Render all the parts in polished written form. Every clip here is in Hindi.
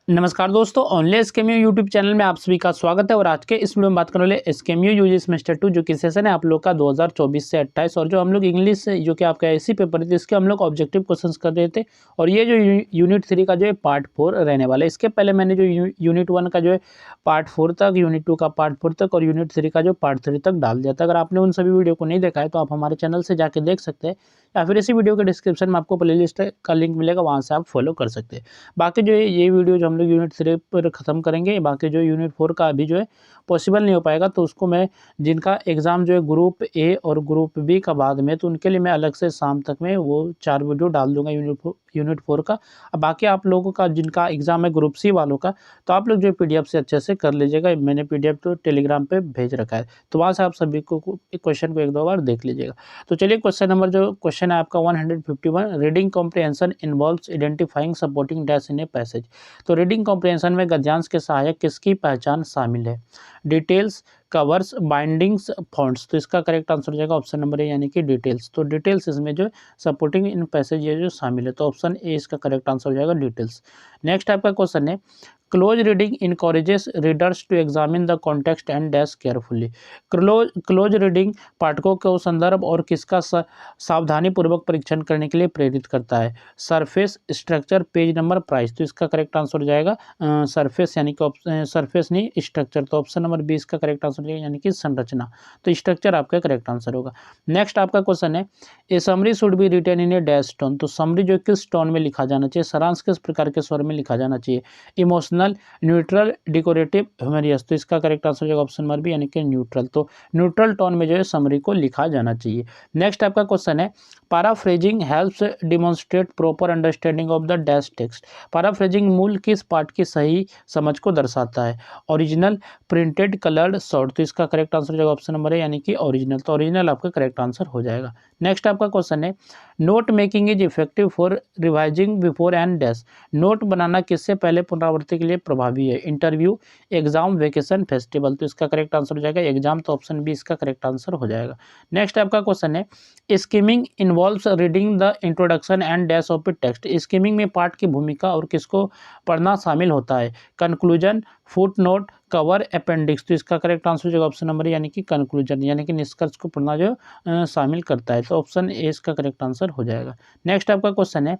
नमस्कार दोस्तों, ऑनलाइन एसकेएमयू यूट्यूब चैनल में आप सभी का स्वागत है। और आज के इस वीडियो में बात करने वाले एसकेएमयू यूजी सेमेस्टर 2 जो कि सेशन है आप लोग का 2024 से 28। और जो हम लोग इंग्लिश से जो कि आपका एससी पेपर थे इसके हम लोग ऑब्जेक्टिव क्वेश्चंस कर रहे थे। और ये जो यूनिट 3 का जो है पार्ट 4 रहने वाला है। इसके पहले मैंने जो यूनिट 1 का जो है पार्ट 4 तक, यूनिट 2 का पार्ट 4 तक और यूनिट 3 का जो पार्ट 3 तक डाल दिया था। अगर आपने उन सभी वीडियो को नहीं देखा है तो आप हमारे चैनल से जाके देख सकते हैं, या फिर इसी वीडियो के डिस्क्रिप्शन में आपको प्लेलिस्ट का लिंक मिलेगा, वहाँ से आप फॉलो कर सकते हैं। बाकी जो है ये वीडियो जो हम लोग यूनिट 3 पर ख़त्म करेंगे, बाकी जो यूनिट 4 का अभी जो है पॉसिबल नहीं हो पाएगा, तो उसको मैं जिनका एग्ज़ाम जो है ग्रुप ए और ग्रुप बी का बाद में, तो उनके लिए मैं अलग से शाम तक में वो 4 वीडियो डाल दूंगा यूनिट 4 का। अब बाकी आप लोगों का जिनका एग्ज़ाम है ग्रुप सी वालों का, तो आप लोग जो पीडीएफ से अच्छे से कर लीजिएगा। मैंने पीडीएफ तो टेलीग्राम पे भेज रखा है, तो वहाँ से आप सभी को क्वेश्चन को 1-2 बार देख लीजिएगा। तो चलिए क्वेश्चन है आपका 151, reading comprehension involves identifying supporting dash in a passage. तो रीडिंग कॉम्प्रिहेंशन में गद्यांश के सहायक किसकी पहचान शामिल है? Details, covers, bindings, fonts. तो इसका करेक्ट आंसर हो जाएगा ऑप्शन नंबर ए यानी कि डिटेल्स। तो डिटेल्स इसमें जो सपोर्टिंग इन पैसेज ये जो शामिल है, तो ऑप्शन ए इसका करेक्ट आंसर हो जाएगा डिटेल्स। नेक्स्ट आपका क्वेश्चन है, close reading encourages readers to examine the context and dash carefully. Close reading पाठकों को संदर्भ और किसका सावधानी पूर्वक परीक्षण करने के लिए प्रेरित करता है? Surface, structure, page number, price. तो इसका करेक्ट आंसर हो जाएगा सरफेस यानी कि सरफेस नहीं स्ट्रक्चर। तो ऑप्शन नंबर बी इसका करेक्ट आंसर हो जाएगा यानी कि संरचना। तो स्ट्रक्चर आपका करेक्ट आंसर होगा। नेक्स्ट आपका क्वेश्चन है, a summary should be written in a dash tone. तो समरी जो किस टोन में लिखा जाना चाहिए, सारांश किस प्रकार के स्वर में लिखा जाना चाहिए? Emotional, neutral, decorative, humorous. तो इसका करेक्ट आंसर हो जाएगा ऑप्शन नंबर बी यानी कि न्यूट्रल। तो न्यूट्रल टोन में जो है समरी को लिखा जाना चाहिए। नेक्स्ट आपका क्वेश्चन है, paraphrasing helps demonstrate proper understanding of the dash text. Paraphrasing मूल किस पाठ की सही समझ को दर्शाता है? Original, printed, coloured, short. तो इसका करेक्ट आंसर हो जाएगा ऑप्शन नंबर है यानी कि ओरिजिनल। तो ओरिजिनल आपका करेक्ट आंसर हो जाएगा। नेक्स्ट आपका क्वेश्चन है, note making is effective for revising before and dash. नोट बनाना किससे पहले पुनरावृत्ति के लिए प्रभावी है? Interview, exam, vacation, festival. तो इसका करेक्ट आंसर हो जाएगा एग्जाम। तो ऑप्शन बी इसका करेक्ट आंसर हो जाएगा। नेक्स्ट आपका क्वेश्चन है, skimming involves reading the introduction and dash of a text. Skimming में पाठ की भूमिका और किसको पढ़ना शामिल होता है? Conclusion, foot note, cover, appendix. तो इसका करेक्ट आंसर हो जाएगा ऑप्शन नंबर यानी कि कंक्लूजन यानी कि निष्कर्ष को पढ़ना जो शामिल करता है। तो ऑप्शन ए इसका करेक्ट आंसर हो जाएगा। नेक्स्ट आपका क्वेश्चन है,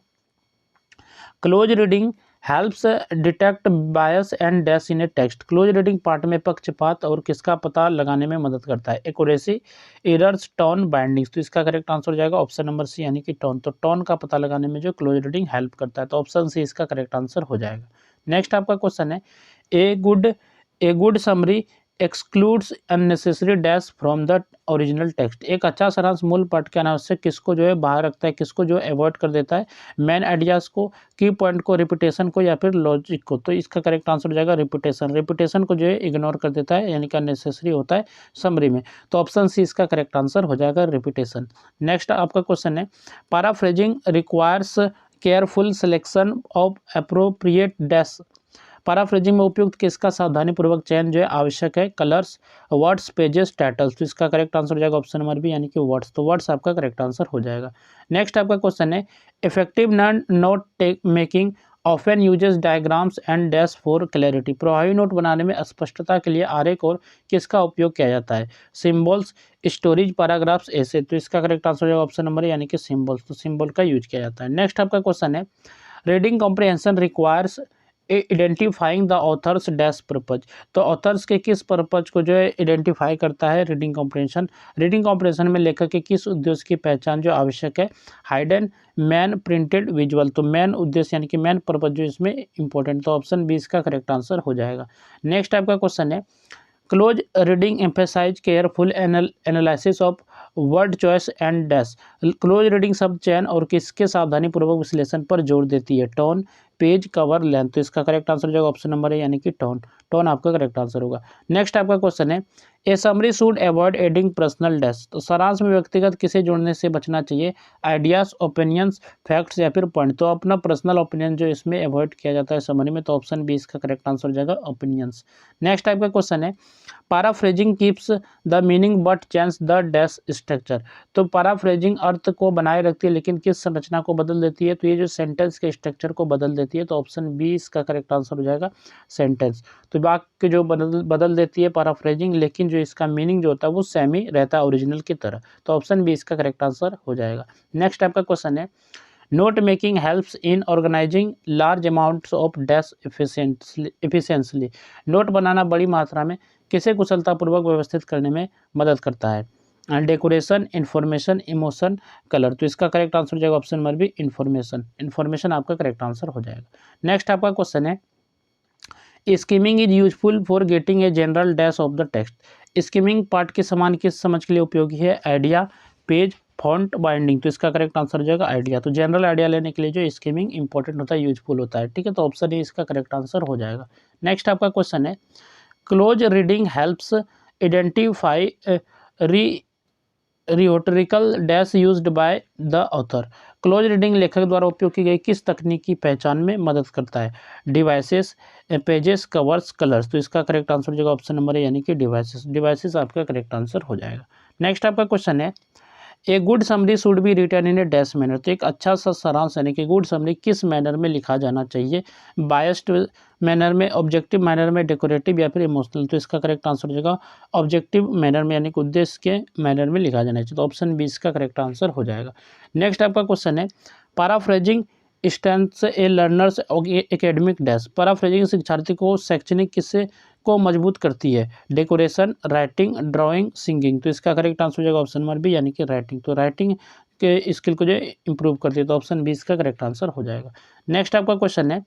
close reading helps detect bias and dash in A text. Close reading part में पक्षपात और किसका पता लगाने में मदद करता है? Accuracy, errors, tone, bindings. तो इसका करेक्ट आंसर हो जाएगा ऑप्शन नंबर सी यानी कि टोन। तो टोन का पता लगाने में जो क्लोज रीडिंग हेल्प करता है, तो ऑप्शन सी इसका करेक्ट आंसर हो जाएगा। नेक्स्ट आपका क्वेश्चन है, a good summary excludes unnecessary dash from the original text. एक अच्छा सारांश मूल पाठ के अनावश्यक किसको जो है बाहर रखता है, किसको जो अवॉइड कर देता है? मेन आइडियाज़ को, की पॉइंट को, रिपीटेशन को, या फिर लॉजिक को। तो इसका करेक्ट आंसर हो जाएगा रिपीटेशन को जो है इग्नोर कर देता है यानी कि अननेसेसरी होता है समरी में। तो ऑप्शन सी इसका करेक्ट आंसर हो जाएगा रिपीटेशन। नेक्स्ट आपका क्वेश्चन है, paraphrasing requires careful selection of appropriate dash. Paraphrasing में उपयुक्त किसका सावधानीपूर्वक चयन जो है आवश्यक है? Colours, words, pages, titles. तो इसका करेक्ट आंसर हो जाएगा ऑप्शन नंबर बी यानी कि वर्ड्स। तो वर्ड्स आपका करेक्ट आंसर हो जाएगा। नेक्स्ट आपका क्वेश्चन है, effective note making often uses diagrams and dash for clarity. प्रभावी नोट बनाने में स्पष्टता के लिए आरेख और किसका उपयोग किया जाता है? सिंबल्स, स्टोरीज, पैराग्राफ्स, ऐसे। तो इसका करेक्ट आंसर हो जाएगा ऑप्शन नंबर यानी कि सिंबल्स। तो सिंबल का यूज किया जाता है। नेक्स्ट आपका क्वेश्चन है, reading comprehension requires identifying the author's dash purpose. तो ऑथर्स के किस पर्पज को जो है आइडेंटिफाई करता है रीडिंग कॉम्प्रिहेंशन? रीडिंग कॉम्प्रिहेंशन में लेखक के किस उद्देश्य की पहचान जो आवश्यक है? Hidden, main, printed, visual. तो मैन उद्देश्य यानी कि मैन पर्पज जो इसमें इंपॉर्टेंट। तो ऑप्शन बी इसका करेक्ट आंसर हो जाएगा। नेक्स्ट आपका क्वेश्चन है, close reading emphasize careful analysis of word choice and dash. Close reading शब्द चयन और किसके सावधानीपूर्वक विश्लेषण पर जोर देती है? Tone, page, cover, length. तो इसका करेक्ट आंसर हो जाएगा ऑप्शन नंबर है यानी कि टोन। टोन आपका करेक्ट आंसर होगा। नेक्स्ट आपका क्वेश्चन है, a summary should avoid adding personal dash. तो सारांश में व्यक्तिगत किसे जोड़ने से बचना चाहिए? आइडियाज, ओपिनियंस, फैक्ट्स, या फिर पॉइंट। तो अपना पर्सनल ओपिनियन जो इसमें अवॉइड किया जाता है समरी में। तो ऑप्शन बी इसका करेक्ट आंसर हो जाएगा ओपिनियंस। नेक्स्ट आपका क्वेश्चन है, paraphrasing keeps the meaning but change the dash structure. तो पैराफ्रेजिंग अर्थ को बनाए रखती है लेकिन किस संरचना को बदल देती है? तो ये जो सेंटेंस के स्ट्रक्चर को बदल देती है देती है, तो ऑप्शन बी इसका करेक्ट आंसर हो जाएगा सेंटेंस। तो वाक्य जो बदल देती है पैराफ्रेजिंग, लेकिन जो इसका मीनिंग जो होता है वो सेम ही रहता है ओरिजिनल की तरह, तो ऑप्शन बी इसका करेक्ट आंसर हो जाएगा। नेक्स्ट आपका क्वेश्चन है, note making helps in organizing large amounts of dash efficiently. नोट बनाना बड़ी मात्रा में किसे कुशलतापूर्वक व्यवस्थित करने में मदद करता है? Decoration, information, emotion, colour. तो इसका करेक्ट आंसर हो जाएगा option number B information. Information आपका करेक्ट आंसर हो जाएगा। नेक्स्ट आपका क्वेश्चन है, skimming is useful for getting a general dash of the text. Skimming part के समान किस समझ के लिए उपयोगी है? Idea, page, font, binding. तो इसका करेक्ट आंसर हो जाएगा आइडिया। तो जनरल आइडिया लेने के लिए जो स्कीमिंग इंपॉर्टेंट होता है, यूजफुल होता है, ठीक है, तो ऑप्शन ए इसका करेक्ट आंसर हो जाएगा। नेक्स्ट आपका क्वेश्चन है, close reading helps identify rhetorical dash used by the author. Close reading लेखक द्वारा उपयोग की गई किस तकनीक की पहचान में मदद करता है? Devices, pages, covers, colours. तो इसका करेक्ट आंसर हो जाएगा ऑप्शन नंबर ए यानी कि डिवाइसेस। डिवाइसेस आपका करेक्ट आंसर हो जाएगा। नेक्स्ट आपका क्वेश्चन है, a good summary should be written in a dash manner. तो एक अच्छा सा सारांश यानी कि गुड समरी किस मैनर में लिखा जाना चाहिए? बायस्ड मैनर में, ऑब्जेक्टिव मैनर में, डेकोरेटिव या फिर इमोशनल। तो इसका करेक्ट आंसर हो जाएगा ऑब्जेक्टिव मैनर में यानी कि उद्देश्य के मैनर में लिखा जाना चाहिए, तो ऑप्शन बी इसका करेक्ट आंसर हो जाएगा। नेक्स्ट आपका क्वेश्चन है, पैराफ्रेजिंग स्ट्रेंथ्स ए लर्नर्स एकेडमिक डैश। पैराफ्रेजिंग शिक्षार्थी को शैक्षणिक किससे को मजबूत करती है? Decoration, writing, drawing, singing. तो इसका करेक्ट आंसर हो जाएगा ऑप्शन नंबर बी यानी कि राइटिंग। तो राइटिंग के स्किल को जो इंप्रूव करती है, तो ऑप्शन बी इसका करेक्ट आंसर हो जाएगा। नेक्स्ट आपका क्वेश्चन है,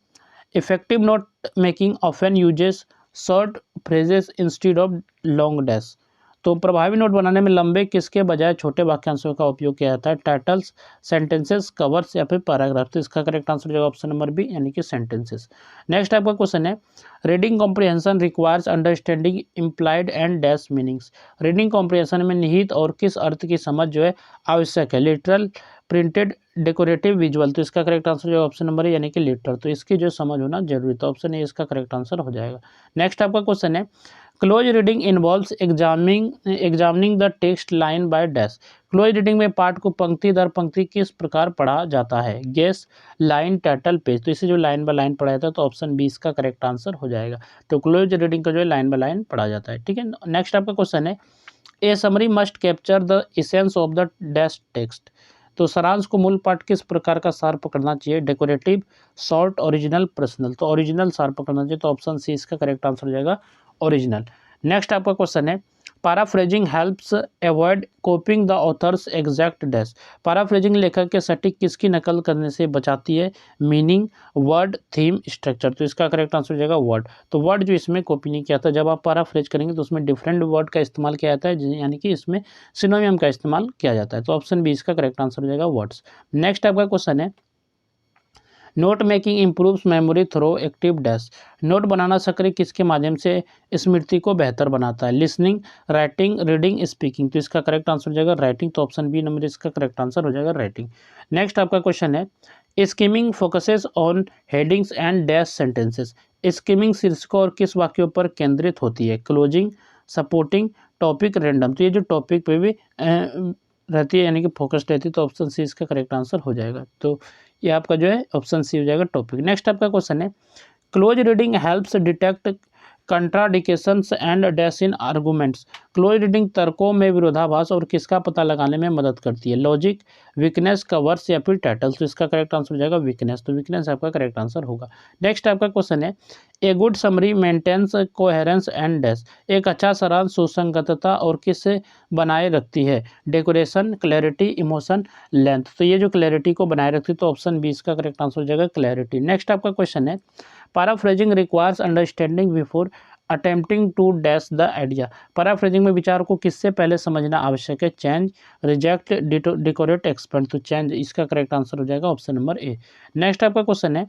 effective note making often uses short phrases instead of long dash. तो प्रभावी नोट बनाने में लंबे किसके बजाय छोटे वाक्यांशों का उपयोग किया जाता है? टाइटल्स, सेंटेंसेस, कवर्स या फिर पैराग्राफ। तो इसका करेक्ट आंसर हो जाएगा ऑप्शन नंबर बी यानी कि सेंटेंसेस। नेक्स्ट आपका क्वेश्चन है, reading comprehension requires understanding implied and dash meanings. Reading comprehension में निहित और किस अर्थ की समझ जो है आवश्यक है? Literal, printed, decorative, visual. तो इसका करेक्ट आंसर जो ऑप्शन नंबर है यानी कि लिटरल। तो इसकी जो समझ होना जरूरी, तो ऑप्शन ए इसका करेक्ट आंसर हो जाएगा। नेक्स्ट आपका क्वेश्चन है, close reading involves examining the text line by dash. Close reading में पाठ को पंक्ति दर पंक्ति किस प्रकार पढ़ा जाता है? Guess, line, title, page. तो इसे जो लाइन बाय लाइन पढ़ा जाता है, तो ऑप्शन बी इसका करेक्ट आंसर हो जाएगा। तो क्लोज रीडिंग का जो है लाइन बाय लाइन पढ़ा जाता है, ठीक है। नेक्स्ट आपका क्वेश्चन है, a summary must capture the essence of the dash text. तो सारांश को मूल पाठ किस प्रकार का सार पकड़ना चाहिए? Decorative, short, original, personal. तो ओरिजिनल सार पकड़ना चाहिए, तो ऑप्शन सी इसका करेक्ट आंसर हो जाएगा ओरिजिनल। नेक्स्ट आपका क्वेश्चन है, paraphrasing helps avoid copying the author's exact dash. Paraphrasing लेखक के सटीक किसकी नकल करने से बचाती है? Meaning, word, theme, structure. तो इसका करेक्ट आंसर हो जाएगा वर्ड। तो वर्ड जो इसमें कॉपी नहीं किया था, जब आप पैराफ्रेज करेंगे तो उसमें डिफरेंट वर्ड का इस्तेमाल किया जाता है, यानी कि इसमें सिनोनियम का इस्तेमाल किया जाता है, तो ऑप्शन बी इसका करेक्ट आंसर हो जाएगा वर्ड्स। नेक्स्ट आपका क्वेश्चन है, note making improves memory through active dash. नोट बनाना सक्रिय किसके माध्यम से स्मृति को बेहतर बनाता है? Listening, writing, reading, speaking. तो इसका करेक्ट आंसर हो जाएगा राइटिंग, तो ऑप्शन बी नंबर इसका करेक्ट आंसर हो जाएगा राइटिंग। नेक्स्ट आपका क्वेश्चन है, skimming focuses on headings and dash sentences. Skimming शीर्षकों और किस वाक्यों पर केंद्रित होती है? Closing, supporting, topic, random. तो ये जो टॉपिक पे भी रहती है यानी कि फोकस्ड रहती है, तो ऑप्शन सी इसका करेक्ट आंसर हो जाएगा। तो ये आपका जो है ऑप्शन सी हो जाएगा टॉपिक। नेक्स्ट आपका क्वेश्चन है, close reading helps detect contradictions and dash in arguments. Close reading तर्कों में विरोधाभास और किसका पता लगाने में मदद करती है? लॉजिक, वीकनेस, कवर्स या फिर टाइटल्स। तो इसका करेक्ट आंसर हो जाएगा वीकनेस, तो वीकनेस आपका करेक्ट आंसर होगा। नेक्स्ट आपका क्वेश्चन है, a good summary maintains coherence and dash. एक अच्छा सारांश सुसंगतता और किस बनाए रखती है? Decoration, clarity, emotion, length. तो ये जो क्लैरिटी को बनाए रखती है, तो ऑप्शन बी इसका करेक्ट आंसर हो जाएगा क्लैरिटी। नेक्स्ट आपका क्वेश्चन है, paraphrasing requires understanding before attempting to dash the idea. Paraphrasing में विचार को किससे पहले समझना आवश्यक है? Change, reject, decorate, expand. तो चेंज इसका करेक्ट आंसर हो जाएगा ऑप्शन नंबर ए। नेक्स्ट आपका क्वेश्चन है,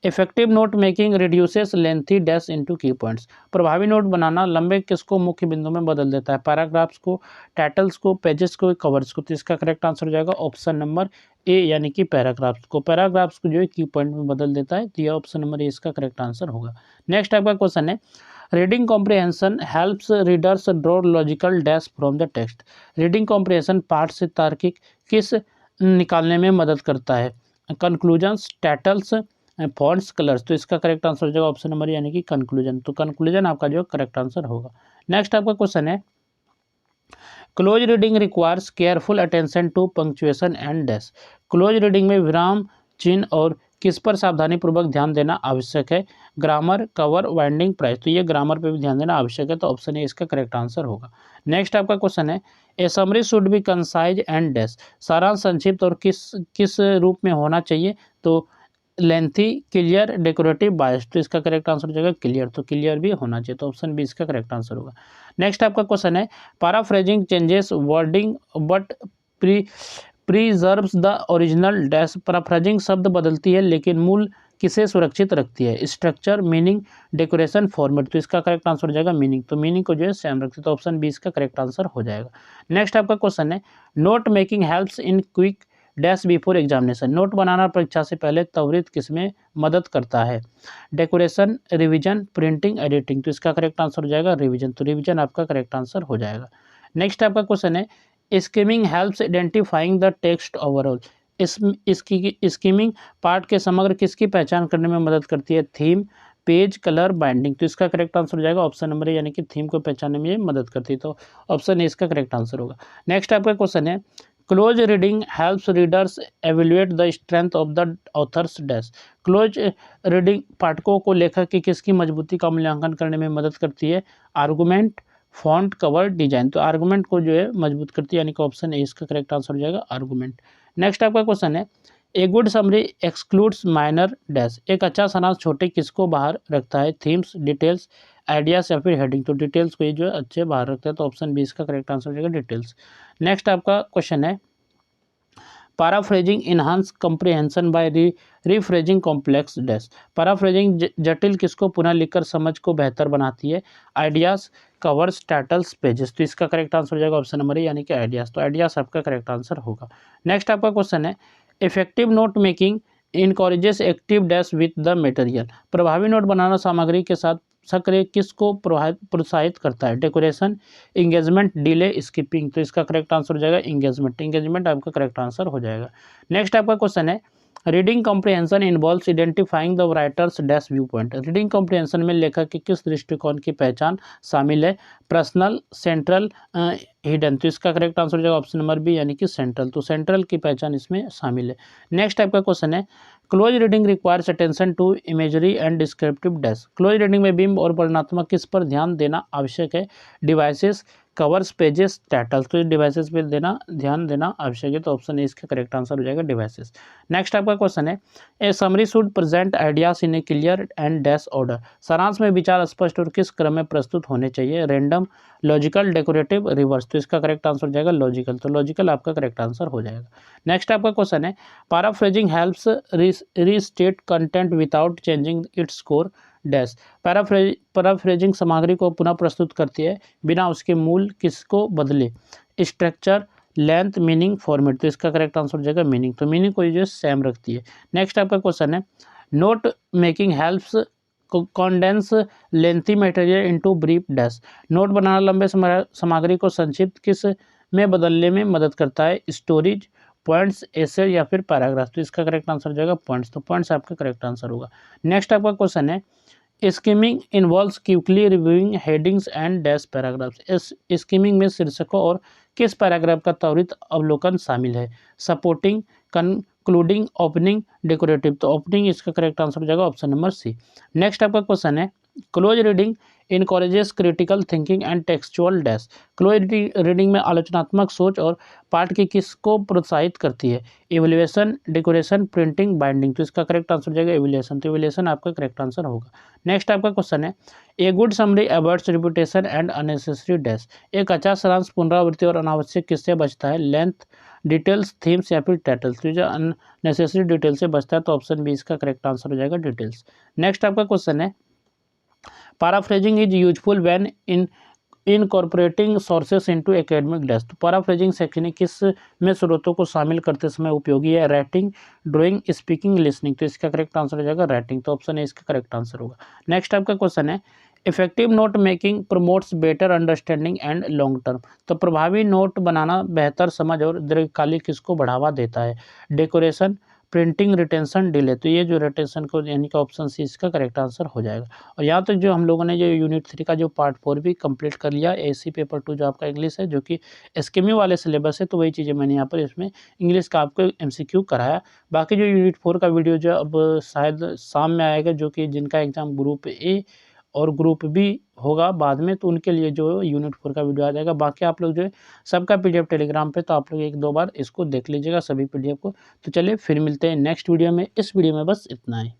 effective note making reduces lengthy dash into की पॉइंट्स। प्रभावी नोट बनाना लंबे किसको मुख्य बिंदु में बदल देता है? पैराग्राफ्स को, टाइटल्स को, पेजेस को, कवर्स को। तो इसका करेक्ट आंसर हो जाएगा ऑप्शन नंबर ए यानी कि पैराग्राफ्स को। पैराग्राफ्स को जो है की पॉइंट में बदल देता है, तो यह ऑप्शन नंबर ए इसका करेक्ट आंसर होगा। नेक्स्ट आपका क्वेश्चन है, reading comprehension helps readers draw logical dash from the text. Reading comprehension पाठ से तार्किक किस निकालने में मदद करता है? कंक्लूजन्स, टाइटल्स, फॉन्ट्स कलर्स, तो इसका करेक्ट आंसर हो जाएगा ऑप्शन नंबर यानी कि कंक्लूजन। तो कंक्लूजन आपका जो करेक्ट आंसर होगा। नेक्स्ट आपका क्वेश्चन है, close reading requires careful attention to punctuation and dash. Close reading में विराम चिन्ह और किस पर सावधानी पूर्वक ध्यान देना आवश्यक है? Grammar, cover, winding, price. तो ये ग्रामर पे भी ध्यान देना आवश्यक है, तो ऑप्शन ए इसका करेक्ट आंसर होगा। नेक्स्ट आपका क्वेश्चन है, a summary should be concise and dash. सारांश संक्षिप्त और किस किस रूप में होना चाहिए? तो लेंथी, क्लियर, डेकोरेटिव, बायस। तो इसका करेक्ट आंसर हो जाएगा क्लियर, तो क्लियर भी होना चाहिए, तो ऑप्शन बी इसका करेक्ट आंसर होगा। नेक्स्ट आपका क्वेश्चन है, paraphrasing changes wording but preserves the original dash. Paraphrasing शब्द बदलती है लेकिन मूल किसे सुरक्षित रखती है? Structure, meaning, decoration, format. तो इसका करेक्ट आंसर हो जाएगा मीनिंग, तो मीनिंग को जो है सेम रखती है, तो ऑप्शन बी इसका करेक्ट आंसर हो जाएगा। नेक्स्ट आपका क्वेश्चन है, note making helps in quick dash before examination. नोट बनाना परीक्षा से पहले त्वरित किसमें मदद करता है? Decoration, revision, printing, editing. तो इसका करेक्ट आंसर हो जाएगा रिवीजन, तो रिवीजन आपका करेक्ट आंसर हो जाएगा। नेक्स्ट आपका क्वेश्चन है, skimming helps identifying the text overall. इसकी स्कीमिंग पार्ट के समग्र किसकी पहचान करने में मदद करती है? Theme, page, colour, binding. तो इसका करेक्ट आंसर हो जाएगा ऑप्शन नंबर ए यानी कि थीम को पहचानने में ये मदद करती है, तो ऑप्शन ए इसका करेक्ट आंसर होगा। नेक्स्ट आपका क्वेश्चन है, close reading helps readers evaluate the strength of the author's dash. Close reading पाठकों को लेखक की किसकी मजबूती का मूल्यांकन करने में मदद करती है? Argument, font, cover, design. तो आर्गुमेंट को जो है मजबूत करती है, यानी कि ऑप्शन ए इसका करेक्ट आंसर हो जाएगा आर्गुमेंट। नेक्स्ट आपका क्वेश्चन है, a good summary excludes minor dash. एक अच्छा सारांश छोटे किसको बाहर रखता है? थीम्स, डिटेल्स, आइडियाज या फिर हेडिंग। तो डिटेल्स को ये जो है अच्छे बाहर रखता है, तो ऑप्शन बी इसका करेक्ट आंसर हो जाएगा डिटेल्स। नेक्स्ट आपका क्वेश्चन है, paraphrasing enhance comprehension by rephrasing complex dash. Paraphrasing जटिल किसको पुनः लिखकर समझ को बेहतर बनाती है? Ideas, covers, titles, pages. तो इसका करेक्ट आंसर हो जाएगा ऑप्शन नंबर ए यानी कि आइडियाज, तो आइडियाज आपका करेक्ट आंसर होगा। नेक्स्ट आपका क्वेश्चन है, effective note making encourages active dash with the material. प्रभावी नोट बनाना सामग्री के साथ सक्रिय किसको प्रोत्साहित करता है? Decoration, engagement, delay, skipping. तो इसका करेक्ट आंसर हो जाएगा इंगेजमेंट, इंगेजमेंट आपका करेक्ट आंसर हो जाएगा। नेक्स्ट आपका क्वेश्चन है, reading comprehension involves identifying the writers dash view point. Reading comprehension में लेखक के किस दृष्टिकोण की पहचान शामिल है? Personal, central, hidden. तो इसका करेक्ट आंसर हो जाएगा ऑप्शन नंबर बी यानी कि सेंट्रल, तो सेंट्रल की पहचान इसमें शामिल है। नेक्स्ट आपका क्वेश्चन है, close reading requires attention to imagery and descriptive dash. Close reading में बिंब और वर्णनात्मक किस पर ध्यान देना आवश्यक है? Devices, covers, pages, titles. तो डिवाइसेस पे ध्यान देना आवश्यक है, तो ऑप्शन ए इसका करेक्ट आंसर हो जाएगा डिवाइसेस। नेक्स्ट आपका क्वेश्चन है, a summary should present ideas in a clear and dash order. सारांश में विचार स्पष्ट और किस क्रम में प्रस्तुत होने चाहिए? Random, logical, decorative, reverse. तो इसका करेक्ट आंसर हो जाएगा लॉजिकल, तो लॉजिकल आपका करेक्ट आंसर हो जाएगा। नेक्स्ट आपका क्वेश्चन है, paraphrasing helps restate content without changing its core dash. Paraphrasing सामग्री को पुनः प्रस्तुत करती है बिना उसके मूल किसको बदले? Structure, length, meaning, format. तो इसका करेक्ट आंसर हो जाएगा मीनिंग, तो मीनिंग को जो सेम रखती है। नेक्स्ट आपका क्वेश्चन है, note making helps condense lengthy material into brief dash. नोट बनाना लंबे सामग्री को संक्षिप्त किस में बदलने में मदद करता है? स्टोरीज, पॉइंट्स, एसे या फिर पैराग्राफ। तो इसका करेक्ट आंसर हो जाएगा पॉइंट्स, तो पॉइंट्स आपका करेक्ट आंसर होगा। नेक्स्ट आपका क्वेश्चन है, skimming involves quickly reviewing headings and dash paragraphs. इस स्कीमिंग में शीर्षकों और किस पैराग्राफ का त्वरित अवलोकन शामिल है? Supporting, concluding, opening, decorative. तो ओपनिंग इसका करेक्ट आंसर हो जाएगा ऑप्शन नंबर सी। नेक्स्ट आपका क्वेश्चन है, close reading encourages critical thinking and textual dash. Close reading में आलोचनात्मक सोच और पाठ की किसको प्रोत्साहित करती है? Evaluation, decoration, printing, binding. तो इसका करेक्ट आंसर हो जाएगा इवैल्यूएशन, तो इवैल्यूएशन आपका करेक्ट आंसर होगा। नेक्स्ट आपका क्वेश्चन है, a good summary avoids repetition and unnecessary dash. एक अच्छा सारांश पुनरावृत्ति और अनावश्यक किससे बचता है? लेंथ, डिटेल्स, थीम्स या फिर टाइटल्स। तो जो अननेसेसरी डिटेल से बचता है, तो ऑप्शन बी इसका करेक्ट आंसर हो जाएगा डिटेल्स। नेक्स्ट आपका क्वेश्चन है, paraphrasing is useful when incorporating sources into academic dash. तो पैराफ्रेजिंग शैक्षणिक किस में स्रोतों को शामिल करते समय उपयोगी है? Writing, drawing, speaking, listening. तो इसका करेक्ट आंसर हो जाएगा राइटिंग, तो ऑप्शन ए इसका करेक्ट आंसर होगा। नेक्स्ट आपका क्वेश्चन है, effective note making promotes better understanding and long term. तो प्रभावी नोट बनाना बेहतर समझ और दीर्घकालिक किसको बढ़ावा देता है? डेकोरेशन, प्रिंटिंग रिटेंशन डिले, तो ये जो रिटेंशन को यानी कि ऑप्शन सी इसका करेक्ट आंसर हो जाएगा। और यहाँ तक जो हम लोगों ने जो यूनिट 3 का जो पार्ट 4 भी कंप्लीट कर लिया, एसी पेपर 2 जो आपका इंग्लिश है, जो कि एसकेएमयू वाले सिलेबस है, तो वही चीज़ें मैंने यहाँ पर इसमें इंग्लिश का आपको एमसीक्यू कराया। बाकी जो यूनिट 4 का वीडियो जो अब शायद शाम में आएगा, जो कि जिनका एग्ज़ाम ग्रुप ए और ग्रुप बी होगा बाद में, तो उनके लिए जो यूनिट 4 का वीडियो आ जाएगा। बाकी आप लोग जो है सबका पीडीएफ टेलीग्राम पे, तो आप लोग 1-2 बार इसको देख लीजिएगा सभी पीडीएफ को। तो चलिए फिर मिलते हैं नेक्स्ट वीडियो में। इस वीडियो में बस इतना ही।